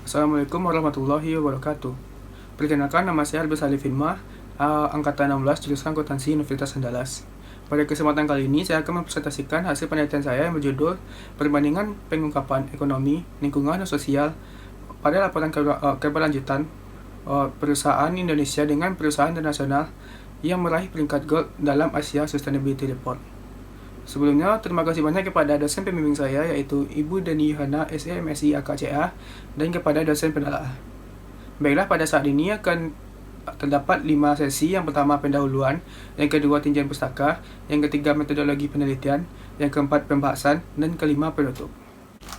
Assalamualaikum warahmatullahi wabarakatuh. Perkenalkan, nama saya Albert Salif Hilmah, Angkatan 16, jurusan Akuntansi Universitas Andalas. Pada kesempatan kali ini, saya akan mempresentasikan hasil penelitian saya yang berjudul Perbandingan Pengungkapan Ekonomi, Lingkungan, dan Sosial pada laporan keberlanjutan perusahaan Indonesia dengan perusahaan internasional yang meraih peringkat gold dalam Asia Sustainability Report. Sebelumnya, terima kasih banyak kepada dosen pembimbing saya, yaitu Ibu Deni Yohana, SEMSI AKCA, dan kepada dosen penelaah. Baiklah, pada saat ini akan terdapat 5 sesi. Yang pertama, pendahuluan; yang kedua, tinjauan pustaka; yang ketiga, metodologi penelitian; yang keempat, pembahasan; dan kelima, penutup.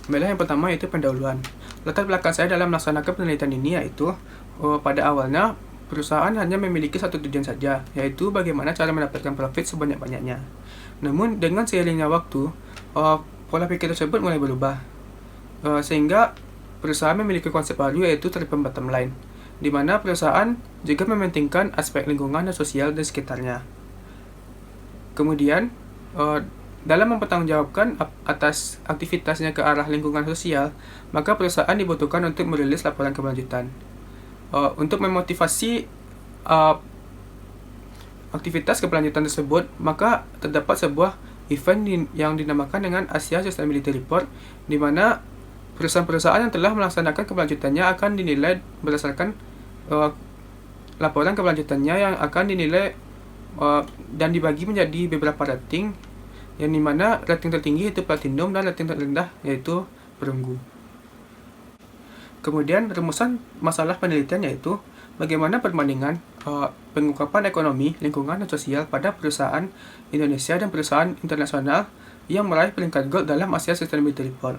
Baiklah, yang pertama yaitu pendahuluan. Latar belakang saya dalam melaksanakan penelitian ini yaitu pada awalnya perusahaan hanya memiliki satu tujuan saja, yaitu bagaimana cara mendapatkan profit sebanyak-banyaknya. Namun dengan seiringnya waktu, pola pikir tersebut mulai berubah, sehingga perusahaan memiliki konsep baru yaitu triple bottom line, di mana perusahaan juga mementingkan aspek lingkungan dan sosial di sekitarnya. Kemudian, dalam mempertanggungjawabkan atas aktivitasnya ke arah lingkungan sosial, maka perusahaan dibutuhkan untuk merilis laporan keberlanjutan. Untuk memotivasi aktivitas keberlanjutan tersebut, maka terdapat sebuah event yang dinamakan dengan Asia Sustainability Report, di mana perusahaan-perusahaan yang telah melaksanakan keberlanjutannya akan dinilai berdasarkan laporan keberlanjutannya yang akan dinilai dan dibagi menjadi beberapa rating, yang dimana rating tertinggi yaitu platinum dan rating terendah yaitu perunggu. Kemudian rumusan masalah penelitian yaitu bagaimana perbandingan pengungkapan ekonomi, lingkungan, dan sosial pada perusahaan Indonesia dan perusahaan internasional yang meraih peringkat gold dalam Asia Sustainability Report.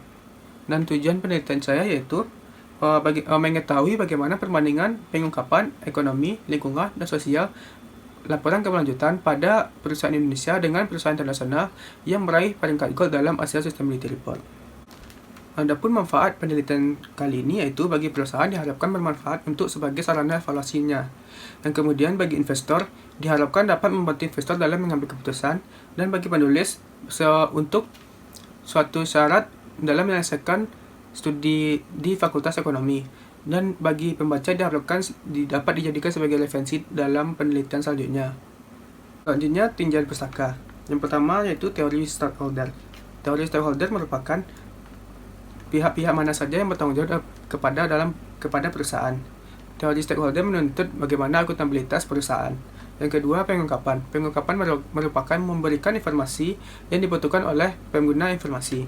Dan tujuan penelitian saya yaitu mengetahui bagaimana perbandingan pengungkapan ekonomi, lingkungan, dan sosial laporan keberlanjutan pada perusahaan Indonesia dengan perusahaan internasional yang meraih peringkat gold dalam Asia Sustainability Report. Adapun manfaat penelitian kali ini yaitu bagi perusahaan diharapkan bermanfaat untuk sebagai sarana evaluasinya, dan kemudian bagi investor diharapkan dapat membantu investor dalam mengambil keputusan, dan bagi penulis untuk suatu syarat dalam menyelesaikan studi di Fakultas Ekonomi, dan bagi pembaca diharapkan dapat dijadikan sebagai referensi dalam penelitian selanjutnya. Selanjutnya, tinjauan pustaka. Yang pertama yaitu teori stakeholder. Teori stakeholder merupakan pihak-pihak mana saja yang bertanggung jawab kepada perusahaan. Teori stakeholder menuntut bagaimana akuntabilitas perusahaan. Yang kedua, pengungkapan. Pengungkapan merupakan memberikan informasi yang dibutuhkan oleh pengguna informasi,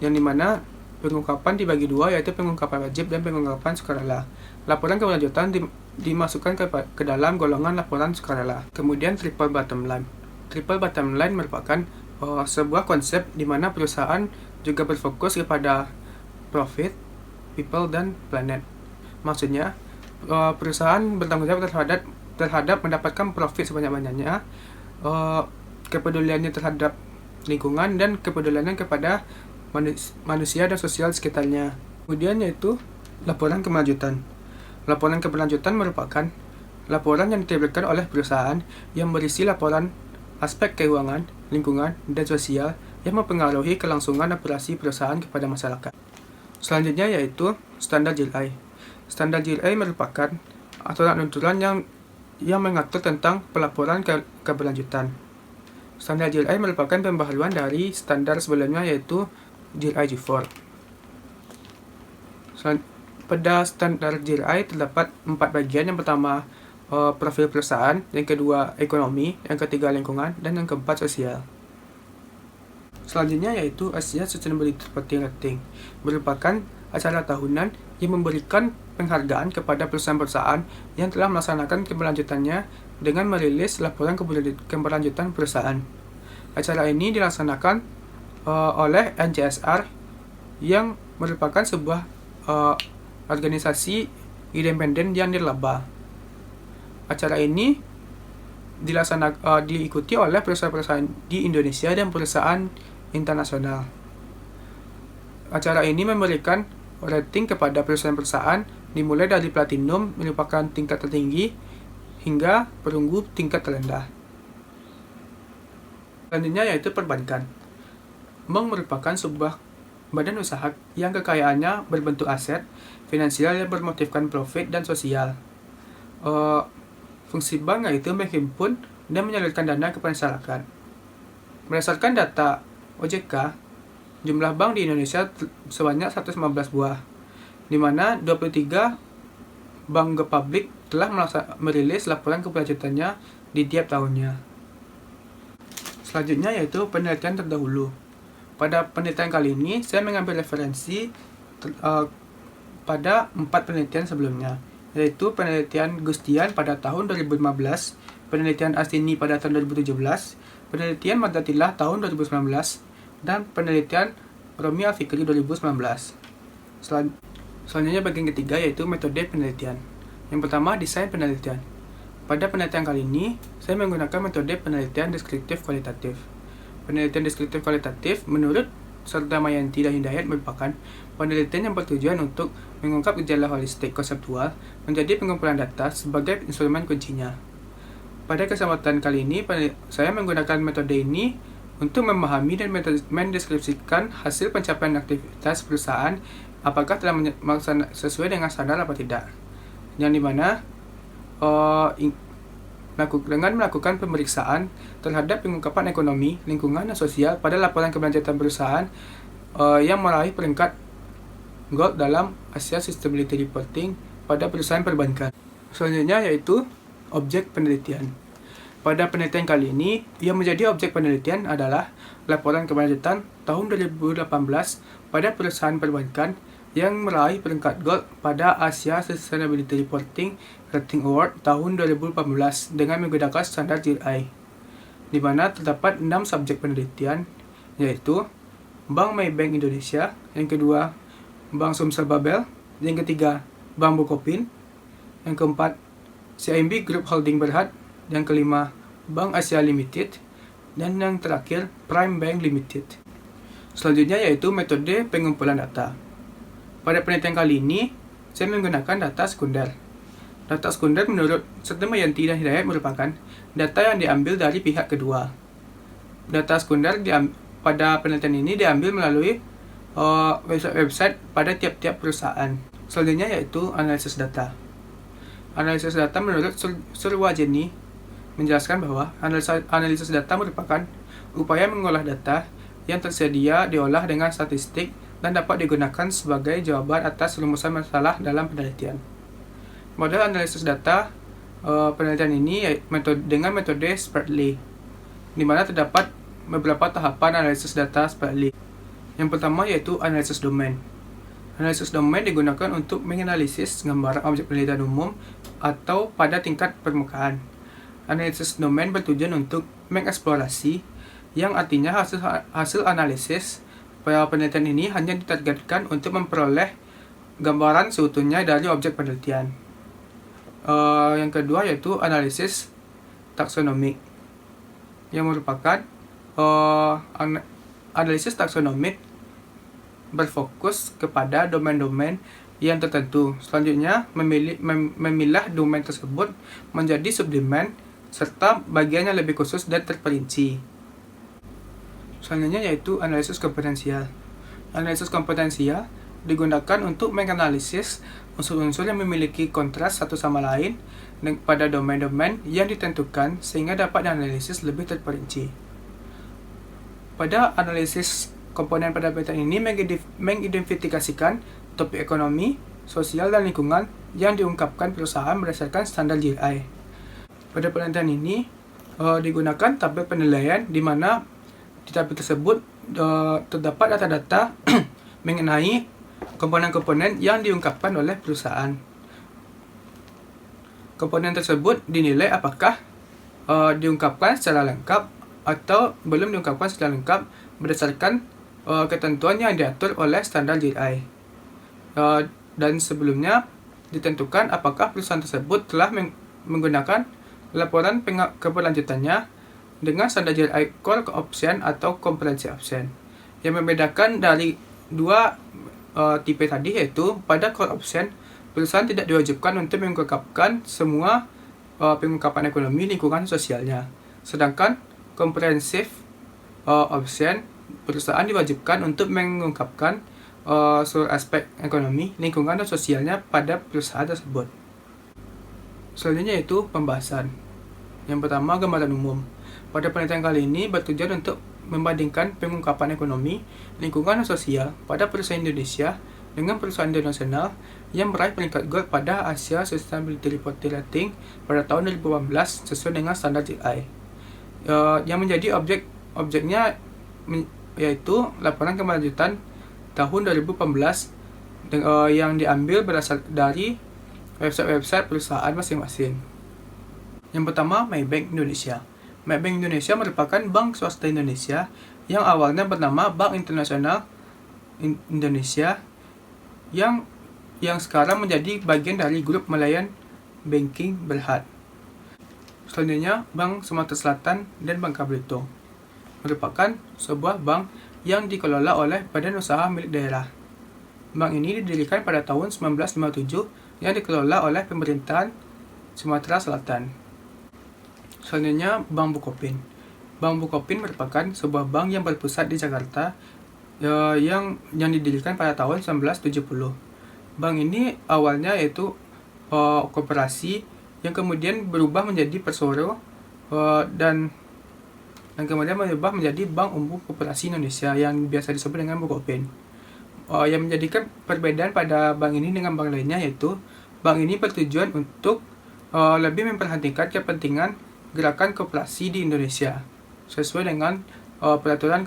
yang dimana pengungkapan dibagi dua, yaitu pengungkapan wajib dan pengungkapan sukarela. Laporan keberlanjutan dimasukkan ke dalam golongan laporan sukarela. Kemudian, triple bottom line. Triple bottom line merupakan sebuah konsep di mana perusahaan juga berfokus kepada profit, people, dan planet. Maksudnya, perusahaan bertanggung jawab terhadap mendapatkan profit sebanyak-banyaknya, kepeduliannya terhadap lingkungan, dan kepeduliannya kepada manusia dan sosial sekitarnya. Kemudian yaitu laporan keberlanjutan. Laporan keberlanjutan merupakan laporan yang diterbitkan oleh perusahaan yang berisi laporan aspek keuangan, lingkungan, dan sosial yang mempengaruhi kelangsungan operasi perusahaan kepada masyarakat. Selanjutnya yaitu standar GRI. Standar GRI merupakan aturan-aturan yang mengatur tentang pelaporan keberlanjutan. Standar GRI merupakan pembaharuan dari standar sebelumnya yaitu GRI G4. Pada standar GRI terdapat 4 bagian. Yang pertama, profil perusahaan; yang kedua, ekonomi; yang ketiga, lingkungan; dan yang keempat, sosial. Selanjutnya yaitu Asia Sustainability Rating, merupakan acara tahunan yang memberikan penghargaan kepada perusahaan-perusahaan yang telah melaksanakan keberlanjutannya dengan merilis laporan keberlanjutan perusahaan. Acara ini dilaksanakan oleh NCSR, yang merupakan sebuah organisasi independen yang nirlaba. Acara ini diikuti oleh perusahaan-perusahaan di Indonesia dan perusahaan internasional. Acara ini memberikan rating kepada perusahaan-perusahaan dimulai dari platinum merupakan tingkat tertinggi hingga perunggu tingkat terendah. Selanjutnya yaitu perbankan. Bank merupakan sebuah badan usaha yang kekayaannya berbentuk aset, finansial yang bermotifkan profit dan sosial. Fungsi bank yaitu menghimpun dan menyalurkan dana kepada masyarakat. Berdasarkan data OJK, jumlah bank di Indonesia sebanyak 115 buah, di mana 23 bank publik telah merilis laporan keberlanjutannya di tiap tahunnya. Selanjutnya yaitu penelitian terdahulu. Pada penelitian kali ini, saya mengambil referensi pada 4 penelitian sebelumnya, yaitu penelitian Gustian pada tahun 2015, penelitian Astini pada tahun 2017, penelitian Madatillah tahun 2019, dan penelitian Romi Al-Fikri 2019. Selanjutnya bagian ketiga yaitu metode penelitian. Yang pertama, desain penelitian. Pada penelitian kali ini, saya menggunakan metode penelitian deskriptif kualitatif. Penelitian deskriptif kualitatif menurut Serta Mayanti dan Hidayat merupakan penelitian yang bertujuan untuk mengungkap gejala holistik konseptual menjadi pengumpulan data sebagai instrumen kuncinya. Pada kesempatan kali ini, saya menggunakan metode ini untuk memahami dan mendeskripsikan hasil pencapaian aktivitas perusahaan apakah telah sesuai dengan standar atau tidak. Yang dimana dengan melakukan pemeriksaan terhadap pengungkapan ekonomi, lingkungan, dan sosial pada laporan keberlanjutan perusahaan yang meraih peringkat gold dalam Asia Sustainability Reporting pada perusahaan perbankan. Selanjutnya yaitu objek penelitian. Pada penelitian kali ini, yang menjadi objek penelitian adalah laporan keberlanjutan tahun 2018 pada perusahaan perbankan yang meraih peringkat gold pada Asia Sustainability Reporting Rating Award tahun 2018 dengan menggunakan standar GRI, di mana terdapat 6 subjek penelitian, yaitu Bank Maybank Indonesia, yang kedua Bank Sumsel Babel, yang ketiga Bank Bukopin, yang keempat CIMB Group Holding Berhad, yang kelima Bank Asia Limited, dan yang terakhir Prime Bank Limited. Selanjutnya yaitu metode pengumpulan data. Pada penelitian kali ini, saya menggunakan data sekunder. Data sekunder menurut Serta Mayanti dan Hidayat merupakan data yang diambil dari pihak kedua. Data sekunder pada penelitian ini diambil melalui website pada tiap-tiap perusahaan. Selanjutnya yaitu analisis data. Analisis data menurut Surwajeni menjelaskan bahwa analisis data merupakan upaya mengolah data yang tersedia diolah dengan statistik dan dapat digunakan sebagai jawaban atas rumusan masalah dalam penelitian. Model analisis data penelitian ini dengan metode Spratly, di mana terdapat beberapa tahapan analisis data Spratly. Yang pertama yaitu analisis domain. Analisis domain digunakan untuk menganalisis gambaran objek penelitian umum atau pada tingkat permukaan. Analisis domain bertujuan untuk mengeksplorasi, yang artinya hasil analisis pada penelitian ini hanya ditargetkan untuk memperoleh gambaran seutuhnya dari objek penelitian. Yang kedua yaitu analisis taksonomik, yang merupakan analisis taksonomik berfokus kepada domain-domain yang tertentu. Selanjutnya, memilah domain tersebut menjadi subdomain serta bagian yang lebih khusus dan terperinci. Selanjutnya yaitu analisis kompetensial. Analisis kompetensial digunakan untuk menganalisis unsur-unsur yang memiliki kontras satu sama lain pada domain-domain yang ditentukan sehingga dapat dianalisis lebih terperinci. Pada analisis komponen pada penelitian ini mengidentifikasikan topik ekonomi, sosial, dan lingkungan yang diungkapkan perusahaan berdasarkan standar GRI. Pada penelitian ini digunakan tabel penilaian di mana di tabel tersebut terdapat data-data mengenai komponen-komponen yang diungkapkan oleh perusahaan. Komponen tersebut dinilai apakah diungkapkan secara lengkap atau belum diungkapkan secara lengkap berdasarkan ketentuan yang diatur oleh standar GRI. Dan sebelumnya ditentukan apakah perusahaan tersebut telah menggunakan laporan keberlanjutannya dengan standar GRI Core Option atau Comprehensive Option. Yang membedakan dari dua tipe tadi yaitu pada Core Option, perusahaan tidak diwajibkan untuk mengungkapkan semua pengungkapan ekonomi, lingkungan, sosialnya. Sedangkan Comprehensive Option, perusahaan diwajibkan untuk mengungkapkan seluruh aspek ekonomi, lingkungan, dan sosialnya pada perusahaan tersebut. Selanjutnya yaitu pembahasan. Yang pertama, gambaran umum. Pada penelitian kali ini bertujuan untuk membandingkan pengungkapan ekonomi, lingkungan, dan sosial pada perusahaan Indonesia dengan perusahaan internasional yang meraih peringkat gold pada Asia Sustainability Reporting Rating pada tahun 2018 sesuai dengan standar GI. Yang menjadi objeknya yaitu laporan keberlanjutan tahun 2018 yang diambil berasal dari website perusahaan masing-masing. Yang pertama, Maybank Indonesia. Maybank Indonesia merupakan bank swasta Indonesia yang awalnya bernama Bank Internasional Indonesia yang sekarang menjadi bagian dari grup Malayan Banking Berhad. Selanjutnya, Bank Sumatera Selatan dan Bangka Belitung merupakan sebuah bank yang dikelola oleh badan usaha milik daerah. Bank ini didirikan pada tahun 1957 yang dikelola oleh pemerintahan Sumatera Selatan. Selanjutnya, Bank Bukopin. Bank Bukopin merupakan sebuah bank yang berpusat di Jakarta yang didirikan pada tahun 1970. Bank ini awalnya yaitu koperasi yang kemudian berubah menjadi Persero dan kemudian berubah menjadi Bank Umum Koperasi Indonesia yang biasa disebut dengan Bukopin. Yang menjadikan perbedaan pada bank ini dengan bank lainnya yaitu bank ini bertujuan untuk lebih memperhatikan kepentingan gerakan koperasi di Indonesia sesuai dengan peraturan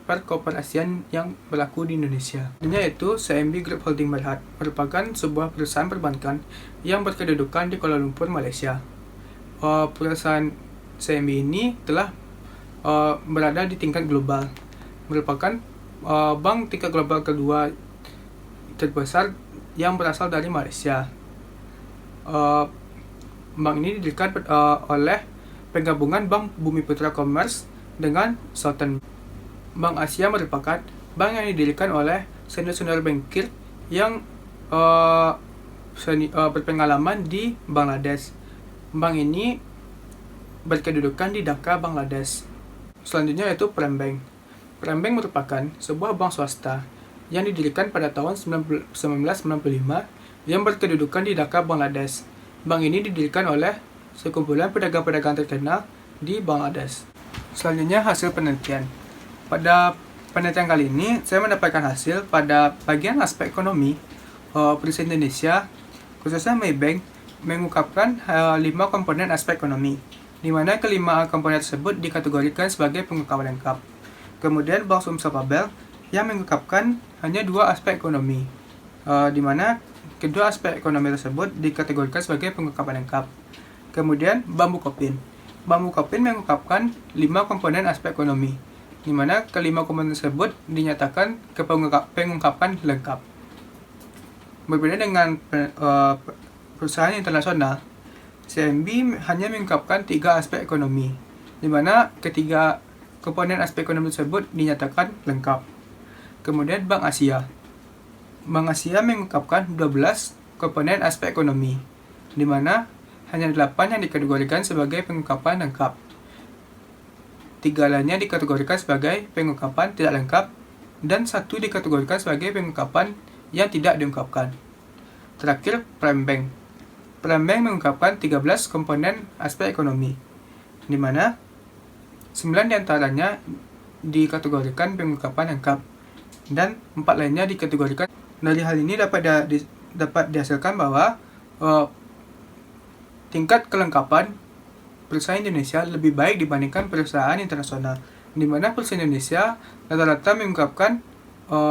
perkoperasian yang berlaku di Indonesia. Yaitu CMB Group Holding Berhad merupakan sebuah perusahaan perbankan yang berkedudukan di Kuala Lumpur, Malaysia. Perusahaan CMB ini telah berada di tingkat global, merupakan bank tingkat global kedua terbesar yang berasal dari Malaysia. Bank ini didirikan oleh penggabungan Bank Bumiputra Commerce dengan Southern. Bank Asia merupakan bank yang didirikan oleh senior bankir yang berpengalaman di Bangladesh. Bank ini berkedudukan di Dhaka, Bangladesh. Selanjutnya yaitu Prem Bank. Prem Bank merupakan sebuah bank swasta yang didirikan pada tahun 1995 yang berkedudukan di Dhaka, Bangladesh. Bank ini didirikan oleh sekumpulan pedagang-pedagang terkenal di Bangladesh. Selanjutnya, hasil penelitian. Pada penelitian kali ini, saya mendapatkan hasil pada bagian aspek ekonomi. Perusahaan Indonesia, khususnya Maybank, mengungkapkan 5 komponen aspek ekonomi, di mana kelima komponen tersebut dikategorikan sebagai pengungkapan lengkap. Kemudian, Bank Sumsel Pabel yang mengungkapkan hanya 2 aspek ekonomi, di mana kedua aspek ekonomi tersebut dikategorikan sebagai pengungkapan lengkap. Kemudian, Bank Bukopin. Bank Bukopin mengungkapkan 5 komponen aspek ekonomi, di mana kelima komponen tersebut dinyatakan ke pengungkapan lengkap. Berbeda dengan perusahaan internasional, CMB hanya mengungkapkan 3 aspek ekonomi, di mana ketiga komponen aspek ekonomi tersebut dinyatakan lengkap. Kemudian Bank Asia. Bank Asia mengungkapkan 12 komponen aspek ekonomi, di mana hanya 8 yang dikategorikan sebagai pengungkapan lengkap. 3 lainnya dikategorikan sebagai pengungkapan tidak lengkap, dan 1 dikategorikan sebagai pengungkapan yang tidak diungkapkan. Terakhir, Prem Bank. Prem Bank mengungkapkan 13 komponen aspek ekonomi, di mana 9 diantaranya dikategorikan pengungkapan lengkap, dan 4 lainnya dikategorikan. Dari hal ini dapat dihasilkan bahwa tingkat kelengkapan perusahaan Indonesia lebih baik dibandingkan perusahaan internasional, di mana perusahaan Indonesia rata-rata mengungkapkan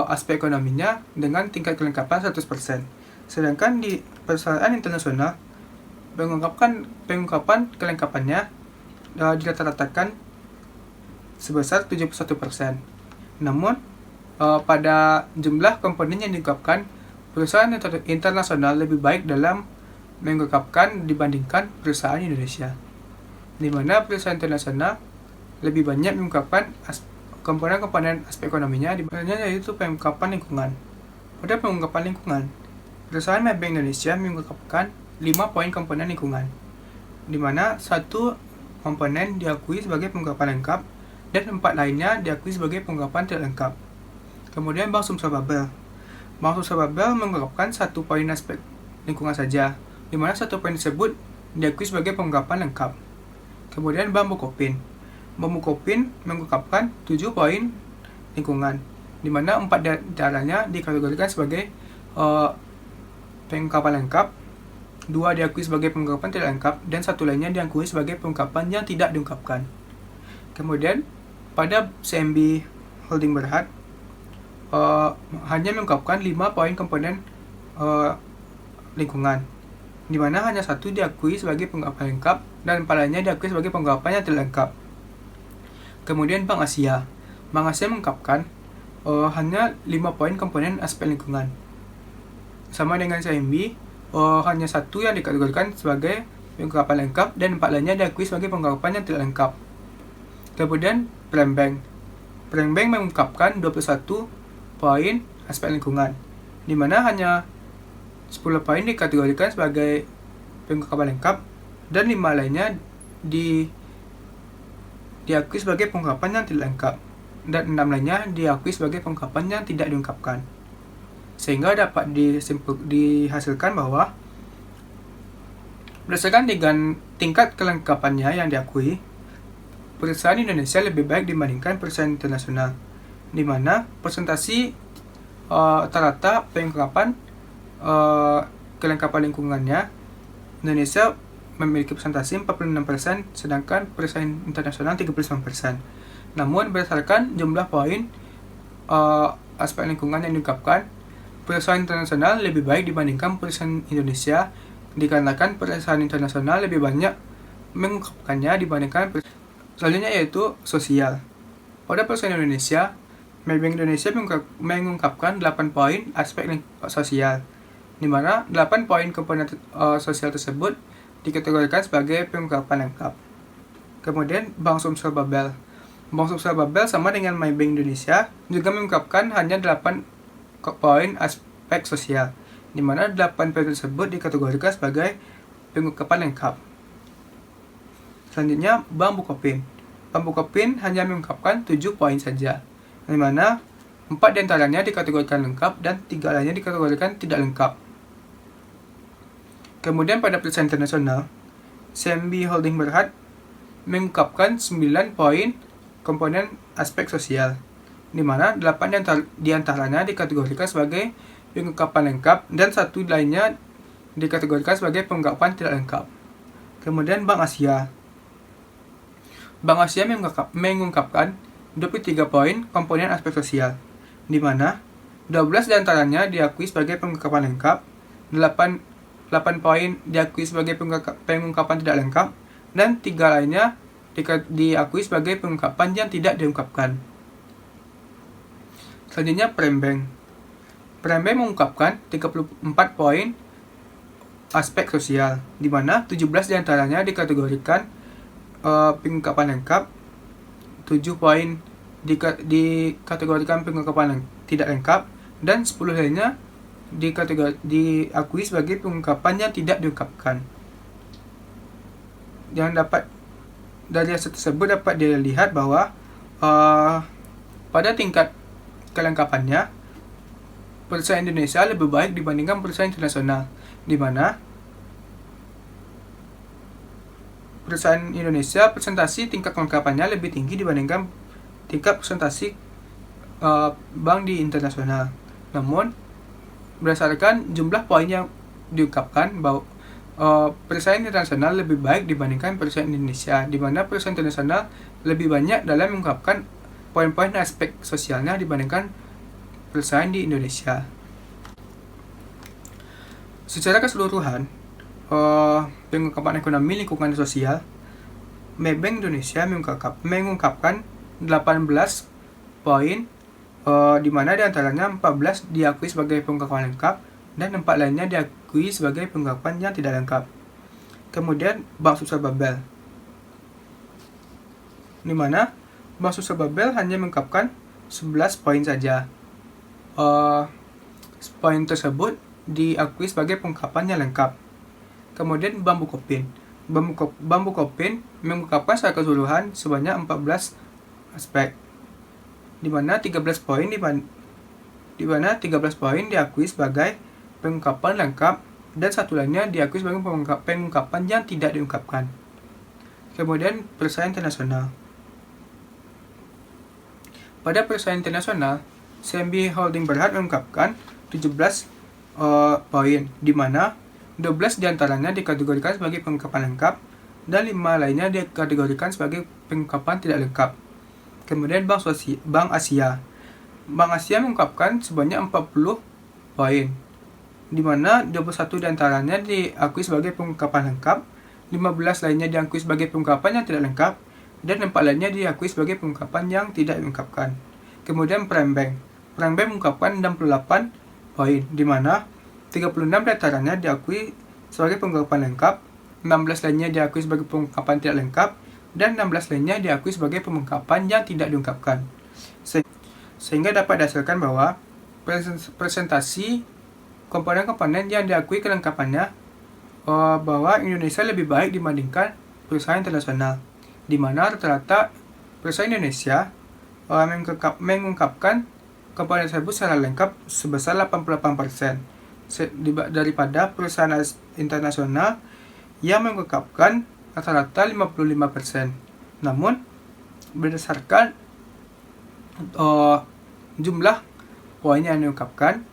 aspek ekonominya dengan tingkat kelengkapan 100%. Sedangkan di perusahaan internasional pengungkapan kelengkapannya dirata-ratakan sebesar 71%. Namun, pada jumlah komponen yang diungkapkan, perusahaan internasional lebih baik dalam mengungkapkan dibandingkan perusahaan Indonesia, di mana perusahaan internasional lebih banyak mengungkapkan komponen-komponen aspek ekonominya, yaitu pengungkapan lingkungan. Pada pengungkapan lingkungan, perusahaan Maybank Indonesia mengungkapkan 5 poin komponen lingkungan, di mana 1 komponen diakui sebagai pengungkapan lengkap dan 4 lainnya diakui sebagai pengungkapan tidak lengkap. Kemudian Bank Sumsel Pabel. Bank Sosial Babel mengungkapkan satu poin aspek lingkungan saja, di mana satu poin tersebut diakui sebagai pengungkapan lengkap. Kemudian Bank Bukopin. Bank Bukopin mengungkapkan 7 poin lingkungan, di mana 4 diantaranya dikategorikan sebagai pengungkapan lengkap, 2 diakui sebagai pengungkapan tidak lengkap, dan 1 lainnya diakui sebagai pengungkapan yang tidak diungkapkan. Kemudian pada CMB Holding Berhad hanya mengungkapkan 5 poin komponen lingkungan, di mana hanya 1 diakui sebagai pengungkapan lengkap dan 4 lainnya diakui sebagai pengungkapan yang tidak lengkap. Kemudian Bank Asia mengungkapkan hanya 5 poin komponen aspek lingkungan. Sama dengan CMB, hanya 1 yang dikategorikan sebagai pengungkapan lengkap dan 4 lainnya diakui sebagai pengungkapan yang tidak lengkap. Kemudian Prime Bank mengungkapkan 21 poin aspek lingkungan, di mana hanya 10 poin dikategorikan sebagai pengungkapan lengkap dan 5 lainnya diakui sebagai pengungkapan yang tidak lengkap dan 6 lainnya diakui sebagai pengungkapan yang tidak diungkapkan. Sehingga dapat dihasilkan bahwa berdasarkan dengan tingkat kelengkapannya yang diakui, perusahaan Indonesia lebih baik dibandingkan perusahaan internasional, di mana presentasi rata-rata pengungkapan kelengkapan lingkungannya Indonesia memiliki presentasi 46%, sedangkan perusahaan internasional 39%. Namun berdasarkan jumlah poin aspek lingkungan yang diungkapkan, perusahaan internasional lebih baik dibandingkan perusahaan Indonesia, dikarenakan perusahaan internasional lebih banyak mengungkapkannya dibandingkan selanjutnya yaitu sosial. Pada perusahaan Indonesia, Maybank Indonesia mengungkapkan 8 poin aspek sosial, di mana 8 poin komponen sosial tersebut dikategorikan sebagai pengungkapan lengkap. Kemudian Bank Sumsel Babel. Bank Sumsel Babel sama dengan Maybank Indonesia juga mengungkapkan hanya 8 poin aspek sosial, di mana 8 poin tersebut dikategorikan sebagai pengungkapan lengkap. Selanjutnya Bank Bukopin. Bank Bukopin hanya mengungkapkan 7 poin saja, di mana 4 diantaranya dikategorikan lengkap dan 3 lainnya dikategorikan tidak lengkap. Kemudian pada perusahaan internasional, CMB Holding Berhad mengungkapkan 9 poin komponen aspek sosial, di mana 8 diantaranya dikategorikan sebagai pengungkapan lengkap dan 1 lainnya dikategorikan sebagai pengungkapan tidak lengkap. Kemudian Bank Asia. Bank Asia mengungkapkan 23 poin komponen aspek sosial, di mana 12 diantaranya diakui sebagai pengungkapan lengkap, 8 poin diakui sebagai pengungkapan tidak lengkap, dan 3 lainnya diakui sebagai pengungkapan yang tidak diungkapkan. Selanjutnya Prime Bank. Prime Bank mengungkapkan 34 poin aspek sosial, di mana 17 diantaranya dikategorikan pengungkapan lengkap, 7 poin dikategorikan pengungkapan tidak lengkap, dan 10 lainnya diakui sebagai pengungkapan yang tidak diungkapkan. Yang dapat dari hasil tersebut dapat dilihat bahwa pada tingkat kelengkapannya perusahaan Indonesia lebih baik dibandingkan perusahaan internasional, di mana perusahaan Indonesia presentasi tingkat kelengkapannya lebih tinggi dibandingkan tingkat presentasi bank di internasional. Namun berdasarkan jumlah poin yang diungkapkan bahwa perusahaan internasional lebih baik dibandingkan perusahaan Indonesia, di mana perusahaan internasional lebih banyak dalam mengungkapkan poin-poin aspek sosialnya dibandingkan perusahaan di Indonesia. Secara keseluruhan, pengungkapan ekonomi lingkungan sosial, Maybank Indonesia mengungkapkan 18 poin, di mana diantaranya 14 diakui sebagai pengungkapan lengkap dan 4 lainnya diakui sebagai pengungkapan yang tidak lengkap. Kemudian Bank Sumsel Babel, di mana Bank Sumsel Babel hanya mengungkapkan 11 poin saja. Poin tersebut diakui sebagai pengungkapan yang lengkap. Kemudian Bank Bukopin. Bank Bukopin mengungkapkan secara keseluruhan sebanyak 14 aspek, di mana 13 poin di mana 13 poin diakui sebagai pengungkapan lengkap dan satu lainnya diakui sebagai pengungkapan yang tidak diungkapkan. Kemudian persaingan internasional. Pada persaingan internasional, CMB Holding Berhad mengungkapkan 17 poin, di mana 12 diantaranya dikategorikan sebagai pengungkapan lengkap dan 5 lainnya dikategorikan sebagai pengungkapan tidak lengkap. Kemudian Bank Asia mengungkapkan sebanyak 40 poin, di mana 21 diantaranya diakui sebagai pengungkapan lengkap, 15 lainnya diakui sebagai pengungkapan yang tidak lengkap, dan 4 lainnya diakui sebagai pengungkapan yang tidak diungkapkan. Kemudian Prime Bank mengungkapkan 68 poin, di mana 36 diantaranya diakui sebagai pengungkapan lengkap, 16 lainnya diakui sebagai pengungkapan tidak lengkap, dan 16 lainnya diakui sebagai pengungkapan yang tidak diungkapkan. Sehingga dapat dihasilkan bahwa presentasi komponen-komponen yang diakui kelengkapannya bahwa Indonesia lebih baik dibandingkan perusahaan internasional, di mana rata-rata perusahaan Indonesia mengungkapkan komponen tersebut secara lengkap sebesar 88% daripada perusahaan internasional yang mengungkapkan rata-rata 55%. Namun, berdasarkan jumlah poin yang diungkapkan,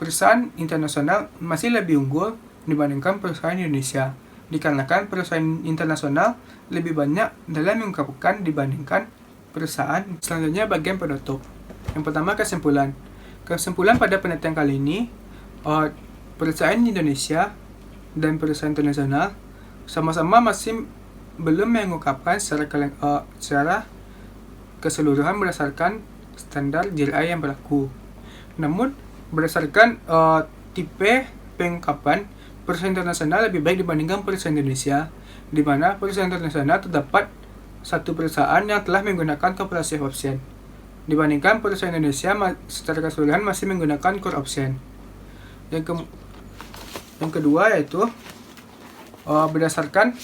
perusahaan internasional masih lebih unggul dibandingkan perusahaan Indonesia, dikarenakan perusahaan internasional lebih banyak dalam mengungkapkan dibandingkan perusahaan. Selanjutnya bagian penutup. Yang pertama, kesimpulan. Kesimpulan pada penelitian kali ini, perusahaan Indonesia dan perusahaan internasional sama-sama masih belum mengungkapkan secara keseluruhan berdasarkan standar GRI yang berlaku. Namun, berdasarkan tipe pengungkapan, perusahaan internasional lebih baik dibandingkan perusahaan Indonesia, di mana perusahaan internasional terdapat satu perusahaan yang telah menggunakan comprehensive option, dibandingkan perusahaan Indonesia secara keseluruhan masih menggunakan core option. Yang kedua yaitu berdasarkan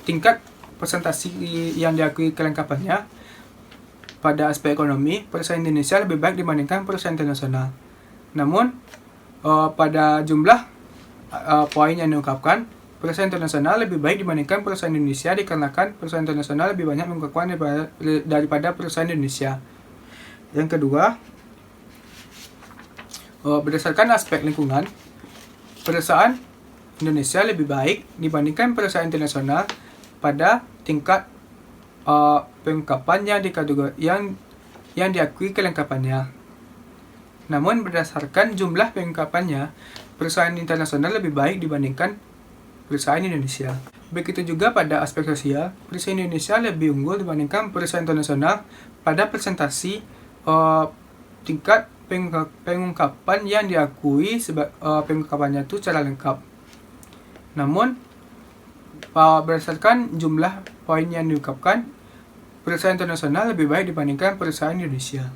tingkat presentasi yang diakui kelengkapannya pada aspek ekonomi, perusahaan Indonesia lebih baik dibandingkan perusahaan internasional. Namun pada jumlah poin yang diungkapkan, perusahaan internasional lebih baik dibandingkan perusahaan Indonesia dikarenakan perusahaan internasional lebih banyak mengungkapkan daripada perusahaan Indonesia. Yang kedua, berdasarkan aspek lingkungan, perusahaan Indonesia lebih baik dibandingkan perusahaan internasional pada tingkat pengungkapan yang diakui kelengkapannya. Namun berdasarkan jumlah pengungkapannya, perusahaan internasional lebih baik dibandingkan perusahaan Indonesia. Begitu juga pada aspek sosial, perusahaan Indonesia lebih unggul dibandingkan perusahaan internasional pada presentasi tingkat pengungkapan yang diakui pengungkapannya itu secara lengkap. Namun, berdasarkan jumlah poin yang diungkapkan, perusahaan internasional lebih baik dibandingkan perusahaan Indonesia.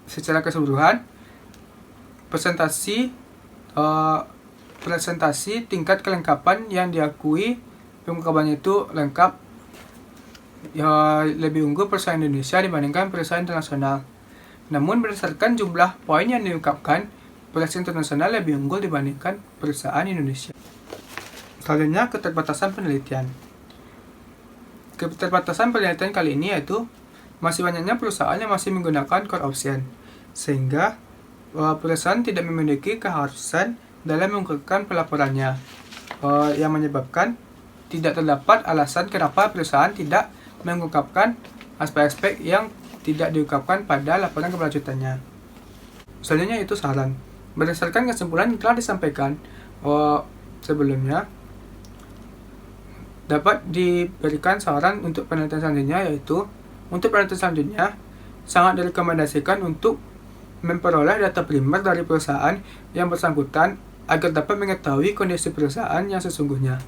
Secara keseluruhan, presentasi tingkat kelengkapan yang diakui pengungkapannya itu lengkap lebih unggul perusahaan Indonesia dibandingkan perusahaan internasional. Namun berdasarkan jumlah poin yang diungkapkan, perusahaan internasional lebih unggul dibandingkan perusahaan Indonesia. Selanjutnya, keterbatasan penelitian. Keterbatasan penelitian kali ini yaitu masih banyaknya perusahaan yang masih menggunakan core option, sehingga perusahaan tidak memiliki keharusan dalam mengungkapkan pelaporannya, yang menyebabkan tidak terdapat alasan kenapa perusahaan tidak mengungkapkan aspek-aspek yang tidak diungkapkan pada laporan keberlanjutannya. Selanjutnya itu saran. Berdasarkan kesimpulan yang telah disampaikan sebelumnya, dapat diberikan saran untuk penelitian selanjutnya, yaitu untuk penelitian selanjutnya sangat direkomendasikan untuk memperoleh data primer dari perusahaan yang bersangkutan agar dapat mengetahui kondisi perusahaan yang sesungguhnya,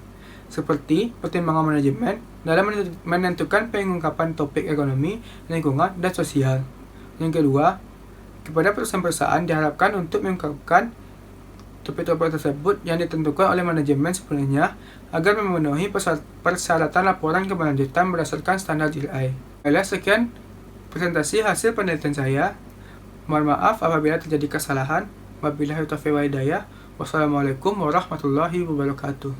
seperti pertimbangan manajemen dalam menentukan pengungkapan topik ekonomi, lingkungan, dan sosial. Yang kedua, kepada perusahaan-perusahaan diharapkan untuk mengungkapkan Topik-topik tersebut yang ditentukan oleh manajemen sepenuhnya agar memenuhi persyaratan laporan keberlanjutan berdasarkan standar GRI. Baiklah, sekian presentasi hasil penelitian saya. Mohon maaf apabila terjadi kesalahan. Wabillahi taufiq wal hidayah. Wassalamualaikum warahmatullahi wabarakatuh.